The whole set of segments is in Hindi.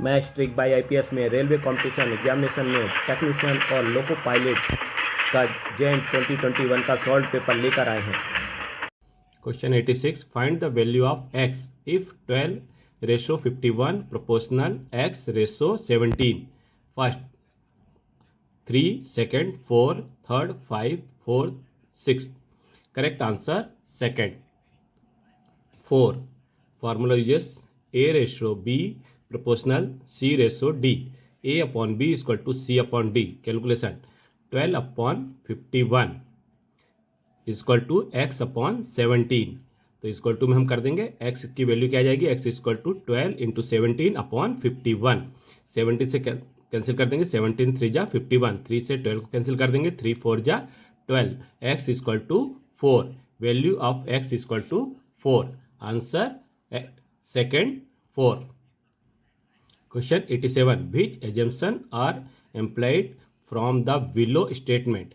मैं स्ट्रिक बाई आईपीएस में रेलवे कंपटीशन एग्जामिनेशन में टेक्नीशियन और लोको पायलट का जैन 2021 का सॉल्व पेपर लेकर आए हैं। Question 86, find the value of x if 12:51 proportional x ratio 17। First 3, second 4, third 5, fourth 6। Correct answer second 4। Formula uses a ratio b proportional c ratio d, a upon b equal to c upon d। Calculation 12 upon 51 equal to x upon 17। तो इक्वल टू में हम कर देंगे x की वैल्यू क्या आ जाएगी, x equal to 12 into 17 upon 51। 70 से कैंसिल कर देंगे, 17 3 जा 51, 3 से 12 को कैंसिल कर देंगे, 3 4 जा 12, x equal to 4। Value of x equal to 4। Answer second 4। Question 87, which assumption are employed from the below statement.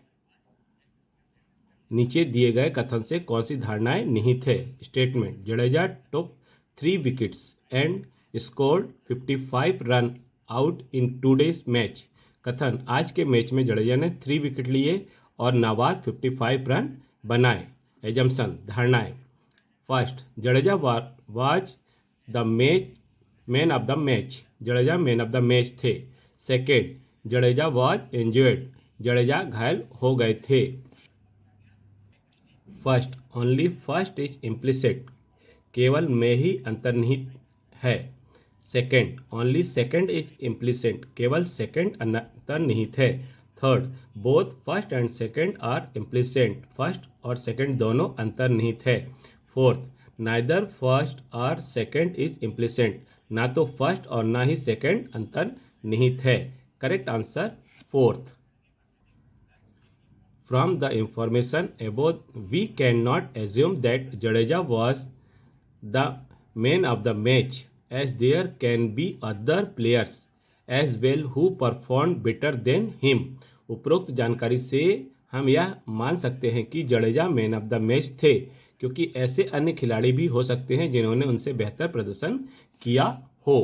नीचे दिए गए कथन से कौन सी धारणाएं निहित है। Statement, Jadeja took 3 wickets and scored 55 run out in today's match. कथन, आज के मैच में जडेजा ने 3 विकेट लिए और नाबाद 55 रन बनाए। एजम्पशन, धारणाएं। First, Jadeja was the man of the match. Jadeja man of the match थे। Second, Jadeja was injured. Jadeja घायल हो गए थे। First, only first is implicit. केवल में ही अंतर्निहित है। Second, only second is implicit. केवल सेकेंड अंतर्निहित है। Third, both first and second are implicit. First और सेकेंड दोनों अंतर्निहित है। फोर्थ, नाइदर फर्स्ट और सेकेंड इज इम्प्लिसिट। ना तो फर्स्ट और ना ही सेकेंड अंतर्निहित है। Correct answer fourth. From the information above, we cannot assume that Jadeja was the man of the match, as there can be other players as well who performed better than him। उपरोक्त जानकारी से हम यह मान सकते हैं कि Jadeja man of the match थे, क्योंकि ऐसे अन्य खिलाड़ी भी हो सकते हैं जिन्होंने उनसे बेहतर प्रदर्शन किया हो।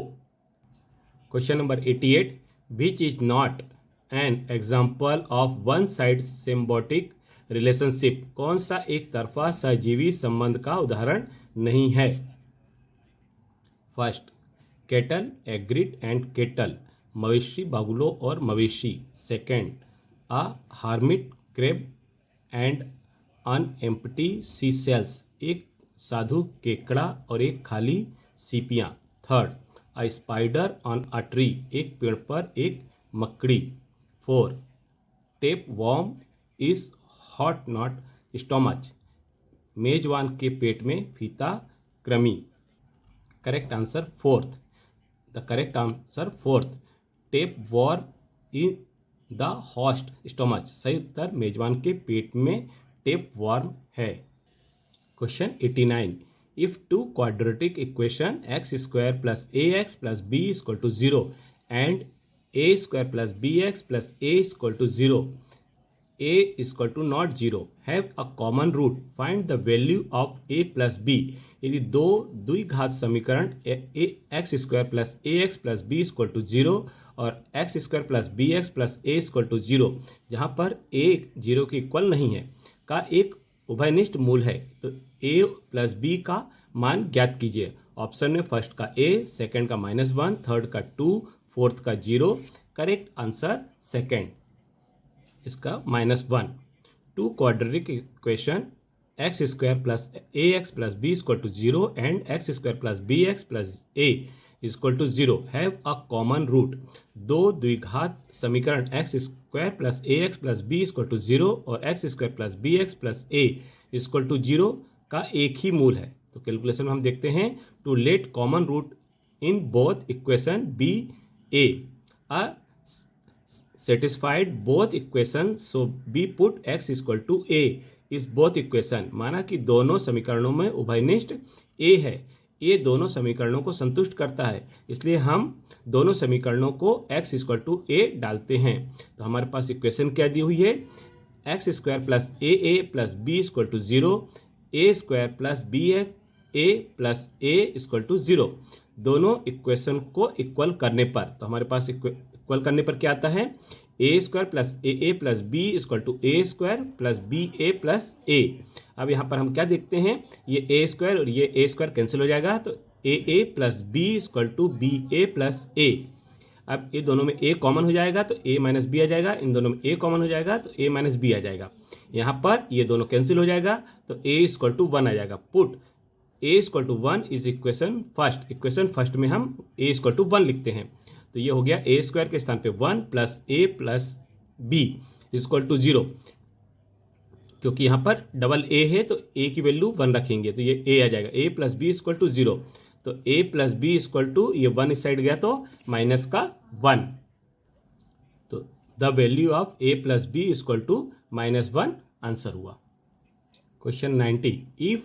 Question number 88, which is not an example of one side symbiotic relationship. कौन सा एक तरफा सहजीवी संबंध का उदाहरण नहीं है। First, cattle egret and cattle, मवेशी बागुलो और मवेशी। Second, a hermit crab and an empty sea shells, एक साधु केकड़ा और एक खाली सीपियां। Third, a spider on a tree, एक पेड़ पर एक मकड़ी। 4, tapeworm is host not stomach, मेजबान के पेट में फीता कृमि। Correct answer fourth. The correct answer fourth, tapeworm in the host stomach. सही उत्तर मेजबान के पेट में टेप वॉर्म है। Question 89, if two quadratic equation x square plus a x plus B equal to 0 and a square plus bx plus a equal to 0, a equal to not 0 have a common root, find the value of a plus b। यदि दो द्विघात समीकरण x square plus a x plus B equal to 0 और x square plus b x plus a equal to 0, जहाँ पर a 0 के इक्वल नहीं है, का एक उभयनिष्ठ मूल है, तो a प्लस बी का मान ज्ञात कीजिए। ऑप्शन में फर्स्ट का a, सेकेंड का -1, थर्ड का 2, फोर्थ का 0। करेक्ट आंसर सेकेंड, इसका -1। Two quadratic equation x square plus a x plus B equal to 0 and x square plus b x plus a equal to 0 have a common root. दो द्विघात समीकरण x square plus a x plus B equal to 0 और x square plus b x plus a equal to 0 का एक ही मूल है। तो कैलकुलेशन में हम देखते हैं, to let common root in both equation be a satisfied both equation, so b put x equal to a is both equation। माना कि दोनों समीकरणों में उभयनिष्ठ a है, a दोनों समीकरणों को संतुष्ट करता है, इसलिए हम दोनों समीकरणों को x इक्वल टू a डालते हैं। तो हमारे पास इक्वेशन क्या दी हुई है, x square plus A plus B equal to 0, a square plus B A plus a equal to 0। दोनों इक्वेशन को इक्वल करने पर, तो हमारे पास इक्वल करने पर क्या आता है, A square plus A plus B equal to A square plus B A plus A. अब यहाँ पर हम क्या देखते हैं, ये ए स्क्वायर और ये ए स्क्वायर कैंसिल हो जाएगा, तो A plus B equal to B A plus A. अब ये दोनों में ए कॉमन हो जाएगा तो ए माइनस बी आ जाएगा, इन दोनों में ए कॉमन हो जाएगा तो ए माइनस बी आ जाएगा। यहाँ पर ये दोनों कैंसिल हो जाएगा तो ए इक्वल टू 1 आ जाएगा। Put a equal to 1 is equation first. Equation first में हम ए इक्वल टू 1 लिखते हैं, तो ये हो गया ए स्क्वायर के स्थान पे 1 plus A plus B equal to 0। क्योंकि यहाँ पर डबल ए है तो ए की वैल्यू 1 रखेंगे तो ये ए आ जाएगा, a plus B equal to 0। तो a plus B equal to, ये 1 इस साइड गया तो माइनस का 1, तो the value of a plus B equal to -1 answer हुआ। Question 90, if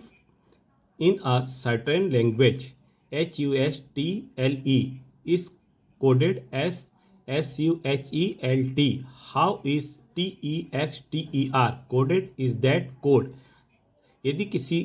in a certain language HUSTLE is coded as SUHELT, how is TEXTER coded, is that code. यदि किसी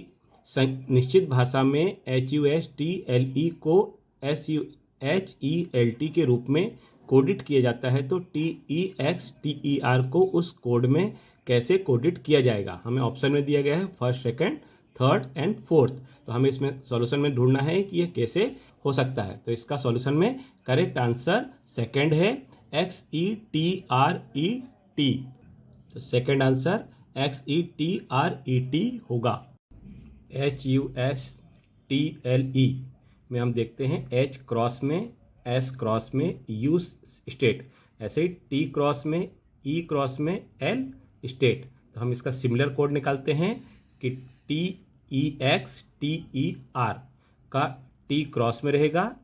निश्चित भाषा में HUSTLE को SUHELT के रूप में कोडित किया जाता है तो TEXTER को उस कोड में कैसे कोडित किया जाएगा। हमें ऑप्शन में दिया गया है first, second, third and fourth. तो हमें इसमें सॉल्यूशन में ढूंढना है कि यह कैसे हो सकता है। तो इसका सॉल्यूशन में करेक्ट आंसर सेकंड है, XETRET। तो सेकंड आंसर XETRET होगा। HUSTLE में हम देखते हैं H क्रॉस में, S क्रॉस में, U स्टेट, ऐसे ही T क्रॉस में, E क्रॉस में, L स्टेट। तो हम इसका सिमिलर कोड निकालते हैं कि TEXTER का T क्रॉस में रहेगा,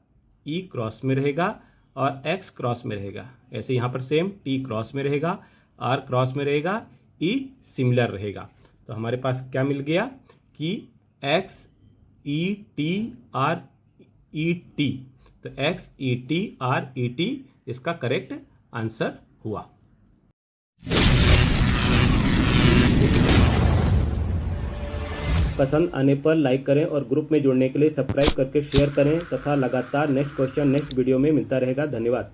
E क्रॉस में रहेगा और X क्रॉस में रहेगा। ऐसे यहाँ पर सेम T क्रॉस में रहेगा, R क्रॉस में रहेगा, E सिमिलर रहेगा। तो हमारे पास क्या मिल गया कि XETRET, तो XETRET इसका करेक्ट आंसर हुआ। पसंद आने पर लाइक करें और ग्रुप में जुड़ने के लिए सब्सक्राइब करके शेयर करें तथा लगातार नेक्स्ट क्वेश्चन नेक्स्ट वीडियो में मिलता रहेगा। धन्यवाद।